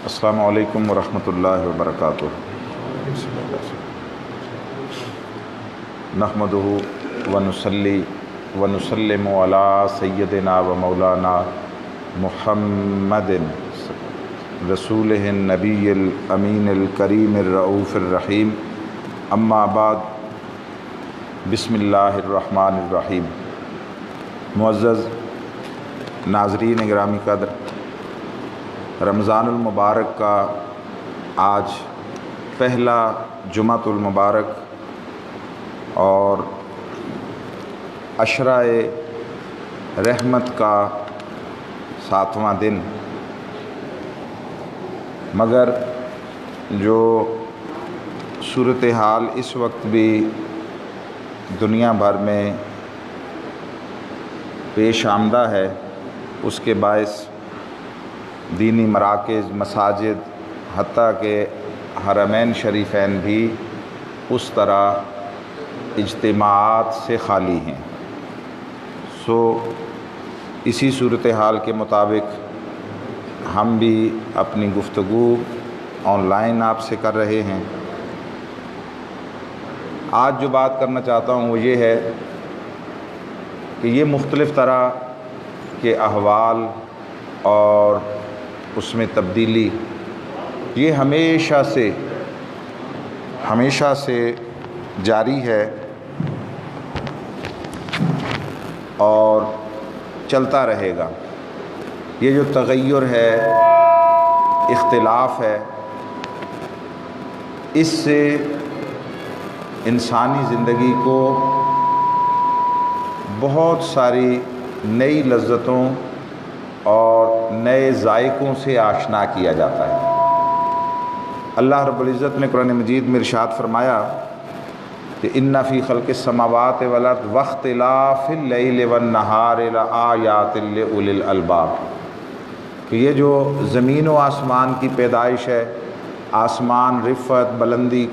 السلام علیکم ورحمۃ اللہ وبرکاتہ۔ نحمدہ ونصلی ونسلم علی سیدنا و مولانا محمد رسولہ النبی الامین الکریم الرؤوف الرحیم، اما بعد، بسم اللہ الرحمن الرحیم۔ معزز ناظرین گرامی قدر، رمضان المبارک کا آج پہلا جمعۃ المبارک اور عشرہ رحمت کا 7واں دن، مگر جو صورتحال اس وقت بھی دنیا بھر میں پیش آمدہ ہے، اس کے باعث دینی مراکز، مساجد، حتیٰ کہ حرمین شریفین بھی اس طرح اجتماعات سے خالی ہیں۔ اسی صورتحال کے مطابق ہم بھی اپنی گفتگو آن لائن آپ سے کر رہے ہیں۔ آج جو بات کرنا چاہتا ہوں وہ یہ ہے کہ یہ مختلف طرح کے احوال اور اس میں تبدیلی یہ ہمیشہ سے جاری ہے اور چلتا رہے گا۔ یہ جو تغیر ہے، اختلاف ہے، اس سے انسانی زندگی کو بہت ساری نئی لذتوں اور نئے ذائقوں سے آشنا کیا جاتا ہے۔ اللہ رب العزت نے قرآن مجید میں ارشاد فرمایا کہ ان فی خلق السماوات والارض واختلاف اللیل والنہار لآیات لأولی الالباب، کہ یہ جو زمین و آسمان کی پیدائش ہے، آسمان رفعت بلندی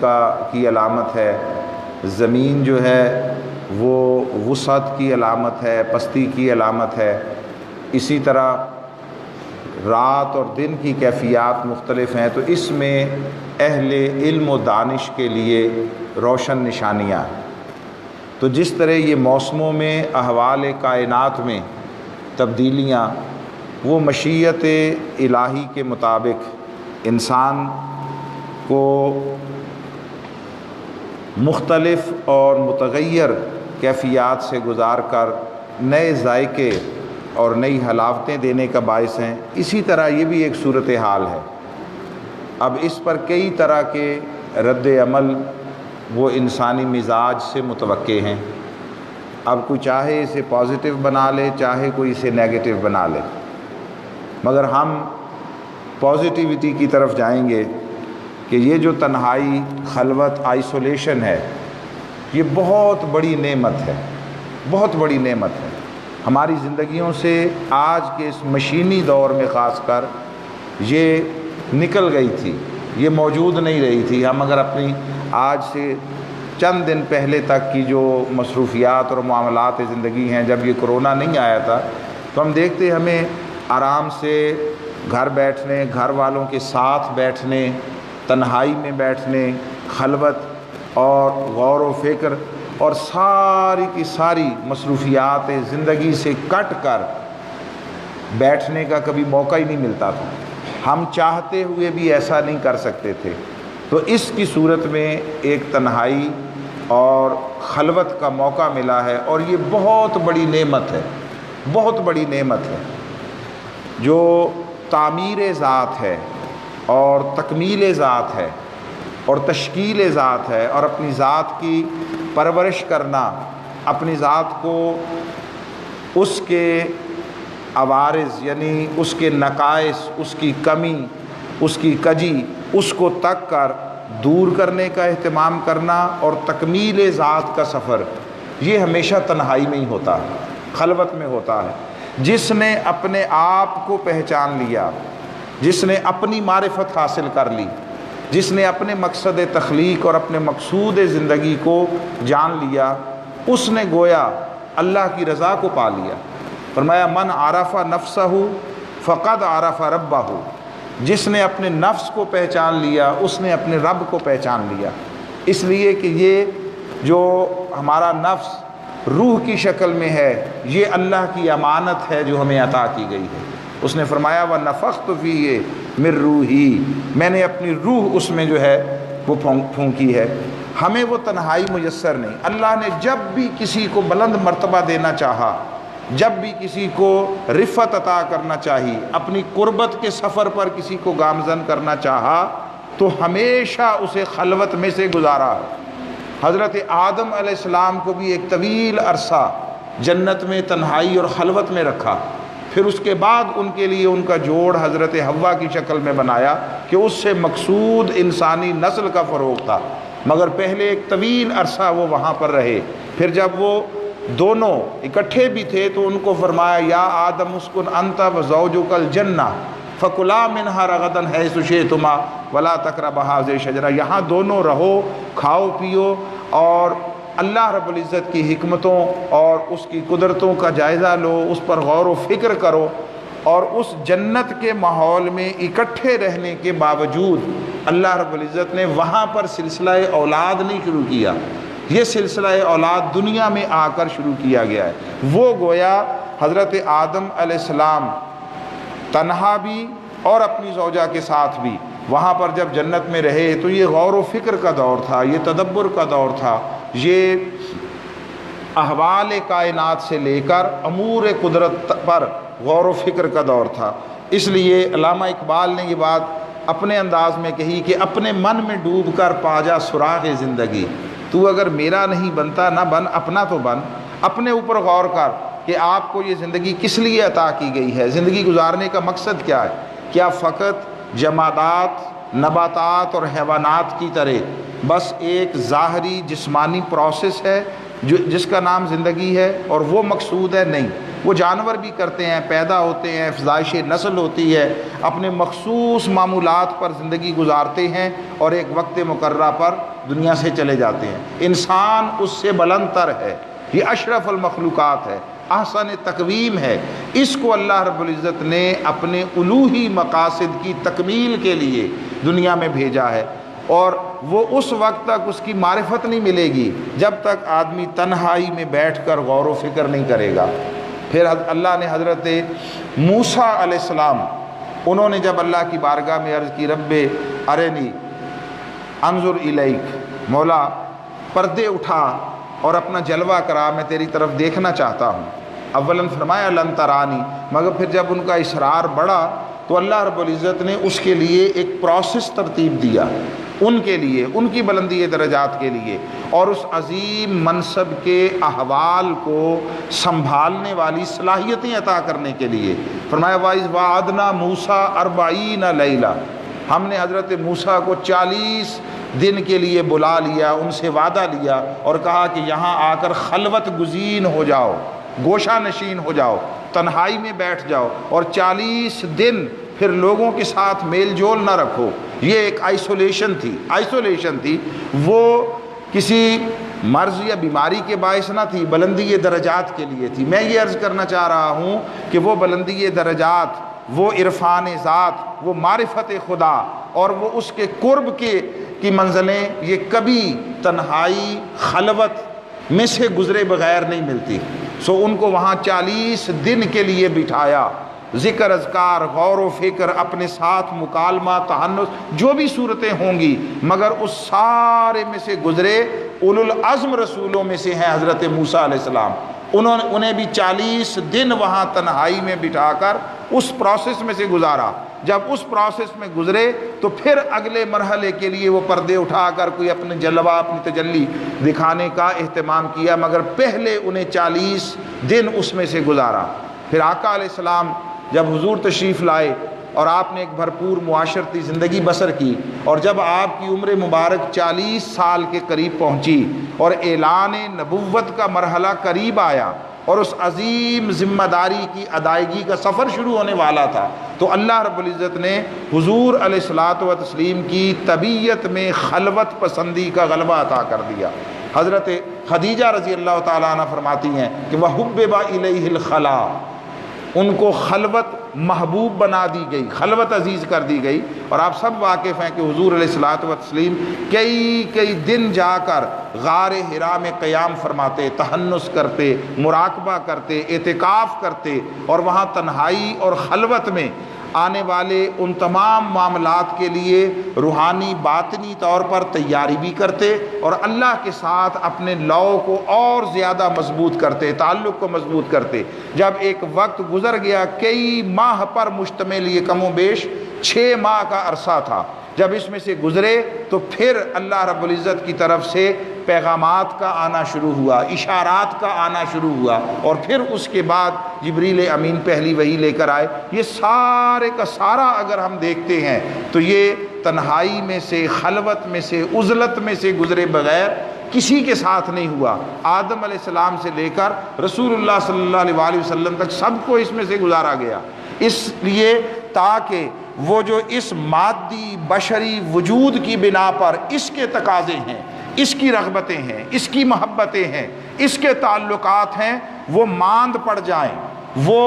کی علامت ہے، زمین جو ہے وہ وسعت کی علامت ہے، پستی کی علامت ہے، اسی طرح رات اور دن کی کیفیات مختلف ہیں، تو اس میں اہل علم و دانش کے لیے روشن نشانیاں ہیں۔ تو جس طرح یہ موسموں میں احوال کائنات میں تبدیلیاں وہ مشیت الہی کے مطابق انسان کو مختلف اور متغیر کیفیات سے گزار کر نئے ذائقے اور نئی حلاوتیں دینے کا باعث ہیں، اسی طرح یہ بھی ایک صورتحال ہے۔ اب اس پر کئی طرح کے رد عمل وہ انسانی مزاج سے متوقع ہیں۔ اب کوئی چاہے اسے پازیٹیو بنا لے، چاہے کوئی اسے نیگیٹو بنا لے، مگر ہم پازیٹیوٹی کی طرف جائیں گے کہ یہ جو تنہائی، خلوت، آئسولیشن ہے، یہ بہت بڑی نعمت ہے، بہت بڑی نعمت ہے۔ ہماری زندگیوں سے آج کے اس مشینی دور میں خاص کر یہ نکل گئی تھی، یہ موجود نہیں رہی تھی۔ ہم اگر اپنی آج سے چند دن پہلے تک کی جو مصروفیات اور معاملات زندگی ہیں، جب یہ کرونا نہیں آیا تھا، تو ہم دیکھتے ہمیں آرام سے گھر بیٹھنے، گھر والوں کے ساتھ بیٹھنے، تنہائی میں بیٹھنے، خلوت اور غور و فکر اور ساری کی ساری مصروفیات زندگی سے کٹ کر بیٹھنے کا کبھی موقع ہی نہیں ملتا تھا۔ ہم چاہتے ہوئے بھی ایسا نہیں کر سکتے تھے۔ تو اس کی صورت میں ایک تنہائی اور خلوت کا موقع ملا ہے، اور یہ بہت بڑی نعمت ہے، بہت بڑی نعمت ہے، جو تعمیر ذات ہے اور تکمیل ذات ہے اور تشکیل ذات ہے، اور اپنی ذات کی پرورش کرنا، اپنی ذات کو اس کے عوارض یعنی اس کے نقائص، اس کی کمی، اس کی کجی، اس کو تک کر دور کرنے کا اہتمام کرنا، اور تکمیل ذات کا سفر یہ ہمیشہ تنہائی میں ہی ہوتا ہے، خلوت میں ہوتا ہے۔ جس نے اپنے آپ کو پہچان لیا، جس نے اپنی معرفت حاصل کر لی، جس نے اپنے مقصد تخلیق اور اپنے مقصود زندگی کو جان لیا، اس نے گویا اللہ کی رضا کو پا لیا۔ فرمایا من عرف نفسہ فقد عرف ربہ، جس نے اپنے نفس کو پہچان لیا اس نے اپنے رب کو پہچان لیا۔ اس لیے کہ یہ جو ہمارا نفس روح کی شکل میں ہے یہ اللہ کی امانت ہے جو ہمیں عطا کی گئی ہے۔ اس نے فرمایا وَنَفَخْتُ فِيهِ مِن رُوحِي، میں نے اپنی روح اس میں جو ہے وہ پھونکی ہے۔ ہمیں وہ تنہائی میسر نہیں۔ اللہ نے جب بھی کسی کو بلند مرتبہ دینا چاہا، جب بھی کسی کو رفعت عطا کرنا چاہی، اپنی قربت کے سفر پر کسی کو گامزن کرنا چاہا تو ہمیشہ اسے خلوت میں سے گزارا۔ حضرت آدم علیہ السلام کو بھی ایک طویل عرصہ جنت میں تنہائی اور خلوت میں رکھا، پھر اس کے بعد ان کے لیے ان کا جوڑ حضرت حوا کی شکل میں بنایا کہ اس سے مقصود انسانی نسل کا فروغ تھا، مگر پہلے ایک طویل عرصہ وہ وہاں پر رہے۔ پھر جب وہ دونوں اکٹھے بھی تھے تو ان کو فرمایا یا آدم اسکن انت وزوجک الجنہ فکلا منہا رغدا حیث شئتما ولا تقربا ہذہ الشجرہ، یہاں دونوں رہو، کھاؤ پیو اور اللہ رب العزت کی حکمتوں اور اس کی قدرتوں کا جائزہ لو، اس پر غور و فکر کرو۔ اور اس جنت کے ماحول میں اکٹھے رہنے کے باوجود اللہ رب العزت نے وہاں پر سلسلہ اولاد نہیں شروع کیا، یہ سلسلہ اولاد دنیا میں آ کر شروع کیا گیا ہے۔ وہ گویا حضرت آدم علیہ السلام تنہا بھی اور اپنی زوجہ کے ساتھ بھی وہاں پر جب جنت میں رہے تو یہ غور و فکر کا دور تھا، یہ تدبر کا دور تھا، یہ احوال کائنات سے لے کر امور قدرت پر غور و فکر کا دور تھا۔ اس لیے علامہ اقبال نے یہ بات اپنے انداز میں کہی کہ اپنے من میں ڈوب کر پا جا سراغ زندگی، تو اگر میرا نہیں بنتا نہ بن، اپنا تو بن۔ اپنے اوپر غور کر کہ آپ کو یہ زندگی کس لیے عطا کی گئی ہے، زندگی گزارنے کا مقصد کیا ہے؟ کیا فقط جمادات، نباتات اور حیوانات کی طرح بس ایک ظاہری جسمانی پروسیس ہے جس کا نام زندگی ہے اور وہ مقصود ہے؟ نہیں، وہ جانور بھی کرتے ہیں، پیدا ہوتے ہیں، افزائش نسل ہوتی ہے، اپنے مخصوص معمولات پر زندگی گزارتے ہیں اور ایک وقت مقررہ پر دنیا سے چلے جاتے ہیں۔ انسان اس سے بلند تر ہے، یہ اشرف المخلوقات ہے، احسن تقویم ہے۔ اس کو اللہ رب العزت نے اپنے الوہی مقاصد کی تکمیل کے لیے دنیا میں بھیجا ہے، اور وہ اس وقت تک اس کی معرفت نہیں ملے گی جب تک آدمی تنہائی میں بیٹھ کر غور و فکر نہیں کرے گا۔ پھر اللہ نے حضرت موسیٰ علیہ السلام، انہوں نے جب اللہ کی بارگاہ میں عرض کی رب ارنی انظر الیک، مولا پردے اٹھا اور اپنا جلوہ کرا، میں تیری طرف دیکھنا چاہتا ہوں۔ اولاً فرمایا لن ترانی، مگر پھر جب ان کا اصرار بڑھا تو اللہ رب العزت نے اس کے لیے ایک پروسیس ترتیب دیا، ان کے لیے، ان کی بلندی درجات کے لیے، اور اس عظیم منصب کے احوال کو سنبھالنے والی صلاحیتیں عطا کرنے کے لیے۔ فرمایا وَإِذْ وَعَدْنَا مُوسَىٰ 40 لَيْلَةً، ہم نے حضرت موسیٰ کو 40 دن کے لیے بلا لیا، ان سے وعدہ لیا اور کہا کہ یہاں آ کر خلوت گزین ہو جاؤ، گوشہ نشین ہو جاؤ، تنہائی میں بیٹھ جاؤ، اور 40 دن پھر لوگوں کے ساتھ میل جول نہ رکھو۔ یہ ایک آئسولیشن تھی، وہ کسی مرض یا بیماری کے باعث نہ تھی، بلندی درجات کے لیے تھی۔ میں یہ عرض کرنا چاہ رہا ہوں کہ وہ بلندی درجات، وہ عرفان ذات، وہ معرفت خدا اور وہ اس کے قرب کی منزلیں، یہ کبھی تنہائی خلوت میں سے گزرے بغیر نہیں ملتی۔ سو ان کو وہاں 40 دن کے لیے بٹھایا، ذکر اذکار، غور و فکر، اپنے ساتھ مکالمہ، تحنث، جو بھی صورتیں ہوں گی، مگر اس سارے میں سے گزرے۔ اولو العزم رسولوں میں سے ہیں حضرت موسیٰ علیہ السلام، انہیں بھی 40 دن وہاں تنہائی میں بٹھا کر اس پروسیس میں سے گزارا۔ جب اس پروسیس میں گزرے تو پھر اگلے مرحلے کے لیے وہ پردے اٹھا کر کوئی اپنے جلوہ، اپنی تجلی دکھانے کا اہتمام کیا، مگر پہلے انہیں 40 دن اس میں سے گزارا۔ پھر آقا علیہ السلام جب حضور تشریف لائے اور آپ نے ایک بھرپور معاشرتی زندگی بسر کی، اور جب آپ کی عمر مبارک 40 سال کے قریب پہنچی اور اعلان نبوت کا مرحلہ قریب آیا اور اس عظیم ذمہ داری کی ادائیگی کا سفر شروع ہونے والا تھا، تو اللہ رب العزت نے حضور علیہ الصلاۃ والتسلیم کی طبیعت میں خلوت پسندی کا غلبہ عطا کر دیا۔ حضرت خدیجہ رضی اللہ تعالیٰ عنہ فرماتی ہیں کہ وَحُبِّبَ إِلَيْهِ الْخَلَا، ان کو خلوت محبوب بنا دی گئی، خلوت عزیز کر دی گئی۔ اور آپ سب واقف ہیں کہ حضور علیہ الصلوۃ والتسلیم کئی دن جا کر غار حرا میں قیام فرماتے، تحنس کرتے، مراقبہ کرتے، اعتکاف کرتے، اور وہاں تنہائی اور خلوت میں آنے والے ان تمام معاملات کے لیے روحانی باطنی طور پر تیاری بھی کرتے، اور اللہ کے ساتھ اپنے لو کو اور زیادہ مضبوط کرتے، تعلق کو مضبوط کرتے۔ جب ایک وقت گزر گیا، کئی ماہ پر مشتمل، یہ کم و بیش 6 ماہ کا عرصہ تھا، جب اس میں سے گزرے تو پھر اللہ رب العزت کی طرف سے پیغامات کا آنا شروع ہوا، اشارات کا آنا شروع ہوا، اور پھر اس کے بعد جبریل امین پہلی وحی لے کر آئے۔ یہ سارے کا سارا اگر ہم دیکھتے ہیں تو یہ تنہائی میں سے، خلوت میں سے، عزلت میں سے گزرے بغیر کسی کے ساتھ نہیں ہوا۔ آدم علیہ السلام سے لے کر رسول اللہ صلی اللہ علیہ وسلم تک سب کو اس میں سے گزارا گیا، اس لیے تاکہ وہ جو اس مادی بشری وجود کی بنا پر اس کے تقاضے ہیں، اس کی رغبتیں ہیں، اس کی محبتیں ہیں، اس کے تعلقات ہیں، وہ ماند پڑ جائیں، وہ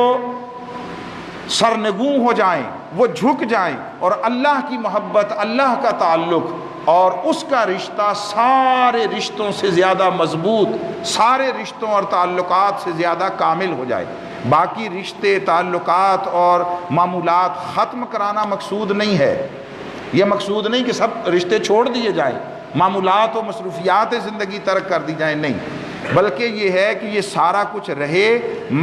سرنگوں ہو جائیں، وہ جھک جائیں، اور اللہ کی محبت، اللہ کا تعلق اور اس کا رشتہ سارے رشتوں سے زیادہ مضبوط، سارے رشتوں اور تعلقات سے زیادہ کامل ہو جائے۔ باقی رشتے، تعلقات اور معمولات ختم کرانا مقصود نہیں ہے، یہ مقصود نہیں کہ سب رشتے چھوڑ دیے جائیں، معمولات و مصروفیات زندگی ترک کر دی جائیں، نہیں، بلکہ یہ ہے کہ یہ سارا کچھ رہے،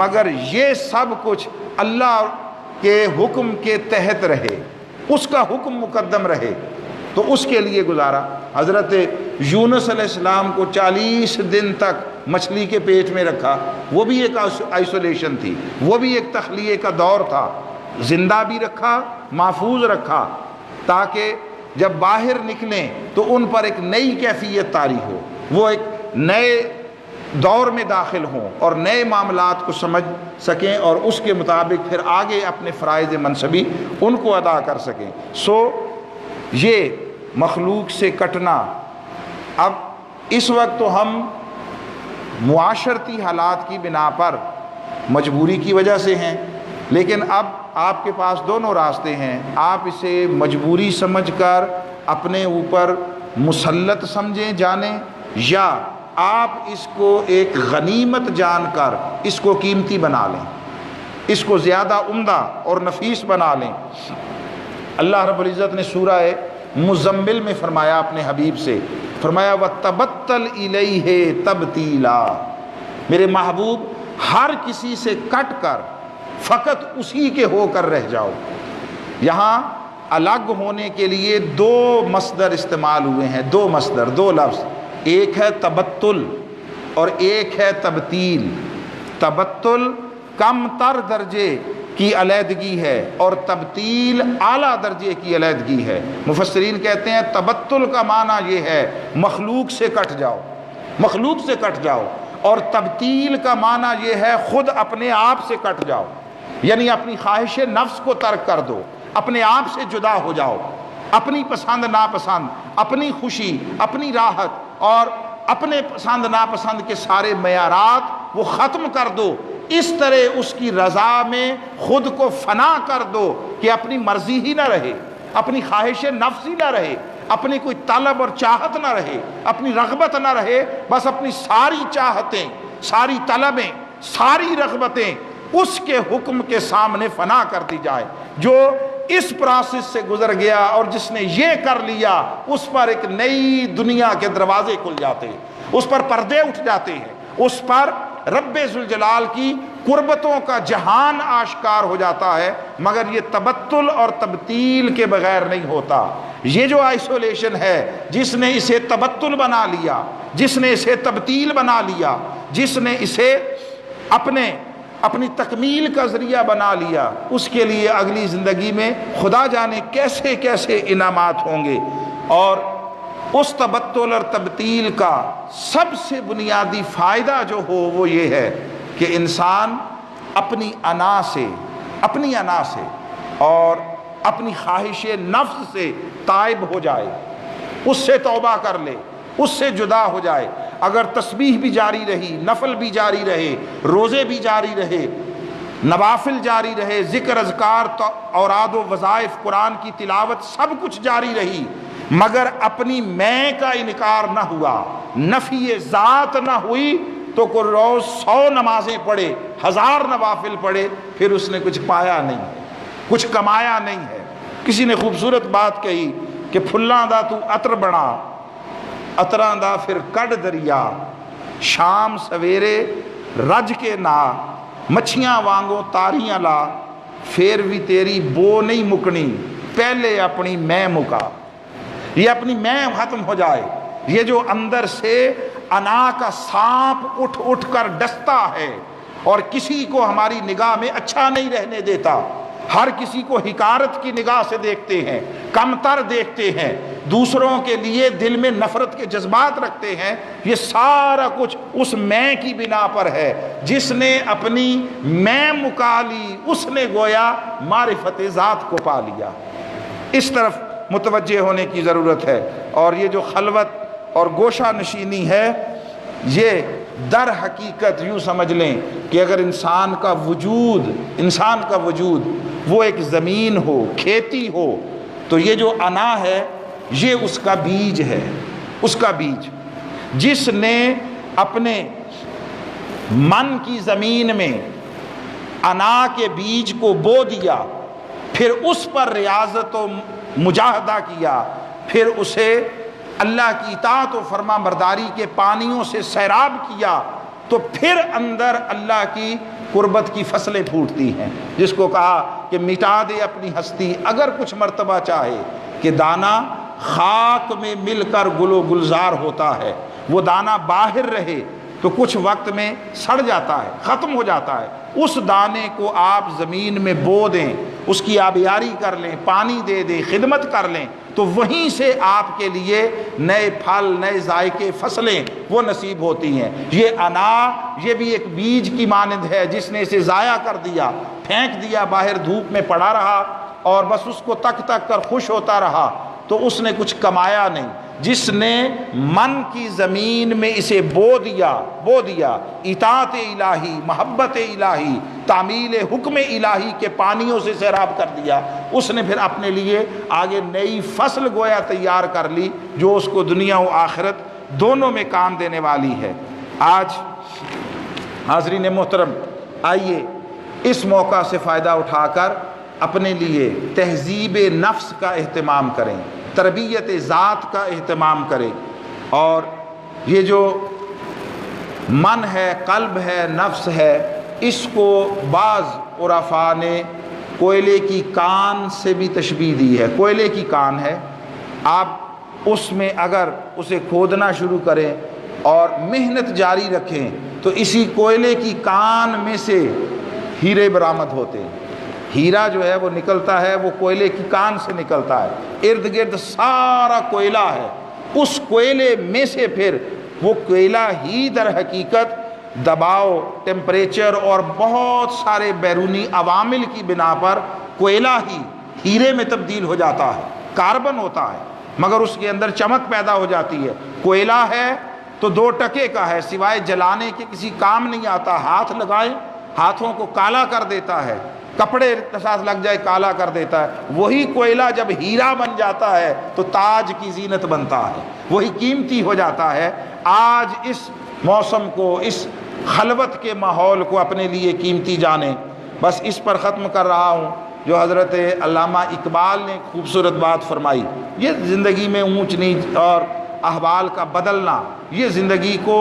مگر یہ سب کچھ اللہ کے حکم کے تحت رہے، اس کا حکم مقدم رہے، تو اس کے لیے گزارا۔ حضرت یونس علیہ السلام کو 40 دن تک مچھلی کے پیٹ میں رکھا، وہ بھی ایک آئسولیشن تھی، وہ بھی ایک تخلیے کا دور تھا، زندہ بھی رکھا، محفوظ رکھا، تاکہ جب باہر نکلیں تو ان پر ایک نئی کیفیت طاری ہو، وہ ایک نئے دور میں داخل ہوں اور نئے معاملات کو سمجھ سکیں، اور اس کے مطابق پھر آگے اپنے فرائض منصبی ان کو ادا کر سکیں۔ یہ مخلوق سے کٹنا، اب اس وقت تو ہم معاشرتی حالات کی بنا پر مجبوری کی وجہ سے ہیں، لیکن اب آپ کے پاس دونوں راستے ہیں۔ آپ اسے مجبوری سمجھ کر اپنے اوپر مسلط سمجھیں، جانیں، یا آپ اس کو ایک غنیمت جان کر اس کو قیمتی بنا لیں، اس کو زیادہ عمدہ اور نفیس بنا لیں۔ اللہ رب العزت نے سورہ مزمل میں فرمایا اپنے حبیب سے، فرمایا وَتَبَتَّلْ إِلَيْهِ تَبْتِيلًا، میرے محبوب ہر کسی سے کٹ کر فقط اسی کے ہو کر رہ جاؤ۔ یہاں الگ ہونے کے لیے 2 مصدر استعمال ہوئے ہیں، 2 مصدر، 2 لفظ، ایک ہے تبتل اور ایک ہے تبتیل۔ تبتل کم تر درجے کی علیحدگی ہے اور تبتیل اعلیٰ درجے کی علیحدگی ہے۔ مفسرین کہتے ہیں تبتل کا معنی یہ ہے مخلوق سے کٹ جاؤ، مخلوق سے کٹ جاؤ، اور تبتیل کا معنی یہ ہے خود اپنے آپ سے کٹ جاؤ، یعنی اپنی خواہش نفس کو ترک کر دو، اپنے آپ سے جدا ہو جاؤ، اپنی پسند ناپسند، اپنی خوشی، اپنی راحت اور اپنے پسند ناپسند کے سارے معیارات وہ ختم کر دو، اس طرح اس کی رضا میں خود کو فنا کر دو کہ اپنی مرضی ہی نہ رہے، اپنی خواہش نفس ہی نہ رہے، اپنی کوئی طلب اور چاہت نہ رہے، اپنی رغبت نہ رہے، بس اپنی ساری چاہتیں، ساری طلبیں، ساری رغبتیں اس کے حکم کے سامنے فنا کر دی جائے۔ جو اس پروسیس سے گزر گیا اور جس نے یہ کر لیا، اس پر ایک نئی دنیا کے دروازے کھل جاتے ہیں، اس پر پردے اٹھ جاتے ہیں، اس پر رب ذوالجلال کی قربتوں کا جہان آشکار ہو جاتا ہے، مگر یہ تبتل اور تبتیل کے بغیر نہیں ہوتا۔ یہ جو آئسولیشن ہے، جس نے اسے تبتل بنا لیا، جس نے اسے تبتیل بنا لیا، جس نے اسے اپنی تکمیل کا ذریعہ بنا لیا، اس کے لیے اگلی زندگی میں خدا جانے کیسے کیسے انعامات ہوں گے۔ اور اس تبتل اور تبتیل کا سب سے بنیادی فائدہ جو ہو وہ یہ ہے کہ انسان اپنی انا سے اور اپنی خواہش نفس سے تائب ہو جائے، اس سے توبہ کر لے، اس سے جدا ہو جائے۔ اگر تسبیح بھی جاری رہی، نفل بھی جاری رہے، روزے بھی جاری رہے، نوافل جاری رہے، ذکر اذکار، اوراد و وظائف، قرآن کی تلاوت، سب کچھ جاری رہی، مگر اپنی میں کا انکار نہ ہوا، نفی ذات نہ ہوئی، تو کوئی روز 100 نمازیں پڑھے، 1000 نوافل پڑھے، پھر اس نے کچھ پایا نہیں، کچھ کمایا نہیں ہے۔ کسی نے خوبصورت بات کہی کہ پھلاں دا تو عطر بنا، عطراں دا پھر کڈ دریا، شام سویرے رج کے نا، مچھیاں وانگوں تاریاں لا، پھر بھی تیری بو نہیں مکنی، پہلے اپنی میں مکا۔ یہ اپنی میں ختم ہو جائے، یہ جو اندر سے انا کا سانپ اٹھ اٹھ کر ڈستا ہے اور کسی کو ہماری نگاہ میں اچھا نہیں رہنے دیتا، ہر کسی کو حقارت کی نگاہ سے دیکھتے ہیں، کمتر دیکھتے ہیں، دوسروں کے لیے دل میں نفرت کے جذبات رکھتے ہیں، یہ سارا کچھ اس میں کی بنا پر ہے۔ جس نے اپنی میں مکا لی، اس نے گویا معرفت ذات کو پا لیا۔ اس طرف متوجہ ہونے کی ضرورت ہے۔ اور یہ جو خلوت اور گوشہ نشینی ہے، یہ در حقیقت یوں سمجھ لیں کہ اگر انسان کا وجود وہ ایک زمین ہو، کھیتی ہو، تو یہ جو انا ہے یہ اس کا بیج ہے، اس کا بیج۔ جس نے اپنے من کی زمین میں انا کے بیج کو بو دیا، پھر اس پر ریاضت و مجاہدہ کیا، پھر اسے اللہ کی اطاعت و فرما برداری کے پانیوں سے سیراب کیا، تو پھر اندر اللہ کی قربت کی فصلیں پھوٹتی ہیں۔ جس کو کہا کہ مٹا دے اپنی ہستی اگر کچھ مرتبہ چاہے، کہ دانہ خاک میں مل کر گل و گلزار ہوتا ہے، وہ دانہ باہر رہے تو کچھ وقت میں سڑ جاتا ہے، ختم ہو جاتا ہے۔ اس دانے کو آپ زمین میں بو دیں، اس کی آبیاری کر لیں، پانی دے دیں، خدمت کر لیں، تو وہیں سے آپ کے لیے نئے پھل، نئے ذائقے، فصلیں وہ نصیب ہوتی ہیں۔ یہ انا، یہ بھی ایک بیج کی مانند ہے، جس نے اسے ضائع کر دیا، پھینک دیا، باہر دھوپ میں پڑا رہا اور بس اس کو تک تک کر خوش ہوتا رہا، تو اس نے کچھ کمایا نہیں۔ جس نے من کی زمین میں اسے بو دیا، اطاعت الہی، محبت الہی، تعمیل حکم الہی کے پانیوں سے سیراب کر دیا، اس نے پھر اپنے لیے آگے نئی فصل گویا تیار کر لی، جو اس کو دنیا و آخرت دونوں میں کام دینے والی ہے۔ آج حاضرین محترم، آئیے اس موقع سے فائدہ اٹھا کر اپنے لیے تہذیب نفس کا اہتمام کریں، تربیت ذات کا اہتمام کریں، اور یہ جو من ہے، قلب ہے، نفس ہے، اس کو بعض عرفاء نے کوئلے کی کان سے بھی تشبیہ دی ہے۔ کوئلے کی کان ہے، آپ اس میں اگر اسے کھودنا شروع کریں اور محنت جاری رکھیں تو اسی کوئلے کی کان میں سے ہیرے برآمد ہوتے ہیں۔ ہیرا جو ہے وہ نکلتا ہے، وہ کوئلے کی کان سے نکلتا ہے، ارد گرد سارا کوئلہ ہے، اس کوئلے میں سے پھر وہ کوئلہ ہی در حقیقت دباؤ، ٹیمپریچر اور بہت سارے بیرونی عوامل کی بنا پر کوئلہ ہی ہیرے میں تبدیل ہو جاتا ہے، کاربن ہوتا ہے، مگر اس کے اندر چمک پیدا ہو جاتی ہے۔ کوئلہ ہے تو 2 ٹکے کا ہے، سوائے جلانے کے کسی کام نہیں آتا، ہاتھ لگائیں ہاتھوں کو کالا کر دیتا ہے، کپڑے ساتھ لگ جائے کالا کر دیتا ہے۔ وہی کوئلہ جب ہیرا بن جاتا ہے تو تاج کی زینت بنتا ہے، وہی قیمتی ہو جاتا ہے۔ آج اس موسم کو، اس خلوت کے ماحول کو اپنے لیے قیمتی جانیں۔ بس اس پر ختم کر رہا ہوں جو حضرت علامہ اقبال نے خوبصورت بات فرمائی۔ یہ زندگی میں اونچ نیچ اور احوال کا بدلنا، یہ زندگی کو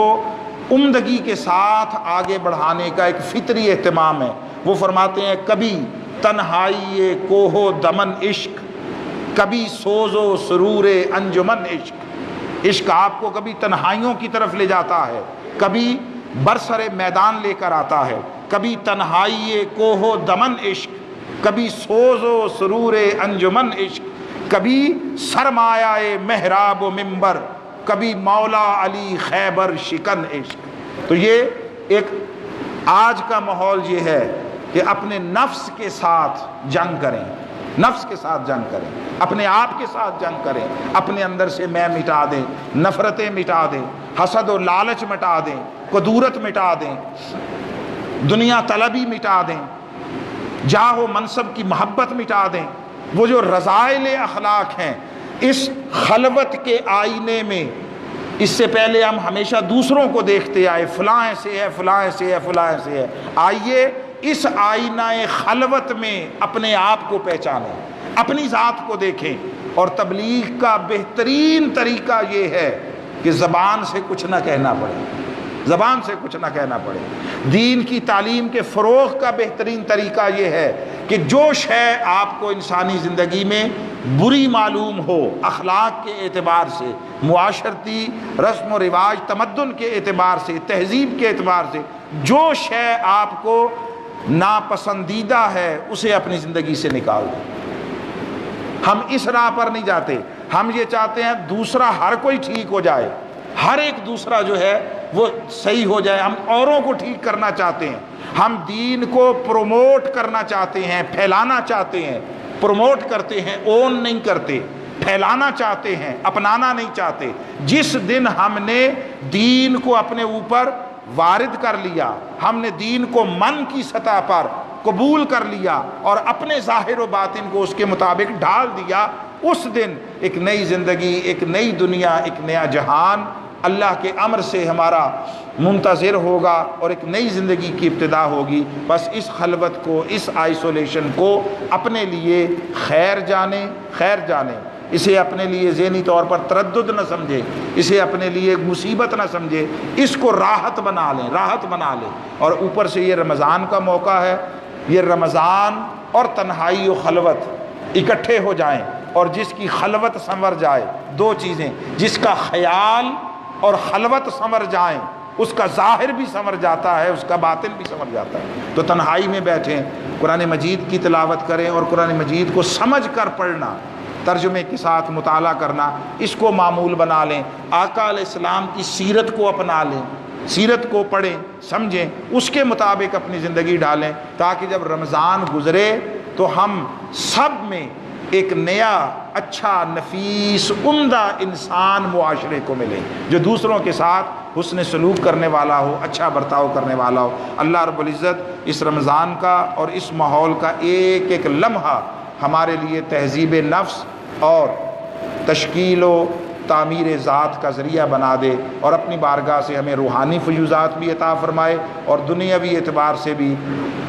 عمدگی کے ساتھ آگے بڑھانے کا ایک فطری اہتمام ہے۔ وہ فرماتے ہیں، کبھی تنہائی کوہ و دمن عشق، کبھی سوز و سرور انجمن عشق۔ عشق آپ کو کبھی تنہائیوں کی طرف لے جاتا ہے، کبھی برسر میدان لے کر آتا ہے، کبھی تنہائی کوہ و دمن عشق، کبھی سوز و سرور انجمن عشق، کبھی سرمایہ محراب و منبر، کبھی مولا علی خیبر شکن عشق۔ تو یہ ایک آج کا ماحول یہ ہے کہ اپنے نفس کے ساتھ جنگ کریں، نفس کے ساتھ جنگ کریں، اپنے آپ کے ساتھ جنگ کریں، اپنے اندر سے میں مٹا دیں، نفرتیں مٹا دیں، حسد و لالچ مٹا دیں، کدورت مٹا دیں، دنیا طلبی مٹا دیں، جاہ و منصب کی محبت مٹا دیں، وہ جو رذائل اخلاق ہیں اس خلوت کے آئینے میں، اس سے پہلے ہم ہمیشہ دوسروں کو دیکھتے آئے، فلاں ایسے ہے، فلاں ایسے ہے، فلاں ایسے ہے، آئیے اس آئینہ خلوت میں اپنے آپ کو پہچانیں، اپنی ذات کو دیکھیں۔ اور تبلیغ کا بہترین طریقہ یہ ہے کہ زبان سے کچھ نہ کہنا پڑے، زبان سے کچھ نہ کہنا پڑے۔ دین کی تعلیم کے فروغ کا بہترین طریقہ یہ ہے کہ جو شے آپ کو انسانی زندگی میں بری معلوم ہو، اخلاق کے اعتبار سے، معاشرتی رسم و رواج، تمدن کے اعتبار سے، تہذیب کے اعتبار سے، جو شے آپ کو ناپسندیدہ ہے اسے اپنی زندگی سے نکال دیں۔ ہم اس راہ پر نہیں جاتے، ہم یہ چاہتے ہیں دوسرا ہر کوئی ٹھیک ہو جائے، ہر ایک دوسرا جو ہے وہ صحیح ہو جائے، ہم اوروں کو ٹھیک کرنا چاہتے ہیں، ہم دین کو پروموٹ کرنا چاہتے ہیں، پھیلانا چاہتے ہیں، پروموٹ کرتے ہیں، اون نہیں کرتے، پھیلانا چاہتے ہیں، اپنانا نہیں چاہتے۔ جس دن ہم نے دین کو اپنے اوپر وارد کر لیا، ہم نے دین کو من کی سطح پر قبول کر لیا اور اپنے ظاہر و باطن کو اس کے مطابق ڈھال دیا، اس دن ایک نئی زندگی، ایک نئی دنیا، ایک نیا جہان اللہ کے امر سے ہمارا منتظر ہوگا اور ایک نئی زندگی کی ابتدا ہوگی۔ بس اس خلوت کو، اس آئسولیشن کو اپنے لیے خیر جانیں، خیر جانیں، اسے اپنے لیے ذہنی طور پر تردد نہ سمجھے، اسے اپنے لیے ایک مصیبت نہ سمجھے، اس کو راحت بنا لیں، راحت بنا لیں۔ اور اوپر سے یہ رمضان کا موقع ہے، یہ رمضان اور تنہائی و خلوت اکٹھے ہو جائیں، اور جس کی خلوت سنور جائے، دو چیزیں، جس کا خیال اور خلوت سنور جائیں، اس کا ظاہر بھی سنور جاتا ہے، اس کا باطن بھی سنور جاتا ہے۔ تو تنہائی میں بیٹھیں، قرآن مجید کی تلاوت کریں اور قرآن مجید کو سمجھ کر پڑھنا، ترجمے کے ساتھ مطالعہ کرنا، اس کو معمول بنا لیں۔ آقا علیہ السلام کی سیرت کو اپنا لیں، سیرت کو پڑھیں، سمجھیں، اس کے مطابق اپنی زندگی ڈالیں، تاکہ جب رمضان گزرے تو ہم سب میں ایک نیا اچھا نفیس عمدہ انسان معاشرے کو ملے، جو دوسروں کے ساتھ حسن سلوک کرنے والا ہو، اچھا برتاؤ کرنے والا ہو۔ اللہ رب العزت اس رمضان کا اور اس ماحول کا ایک ایک لمحہ ہمارے لیے تہذیب نفس اور تشکیل و تعمیر ذات کا ذریعہ بنا دے، اور اپنی بارگاہ سے ہمیں روحانی فیوزات بھی عطا فرمائے اور دنیاوی اعتبار سے بھی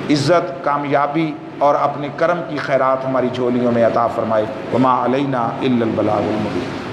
عزت، کامیابی اور اپنے کرم کی خیرات ہماری جھولیوں میں عطا فرمائے۔ وما علینا الا البلاغ المبین۔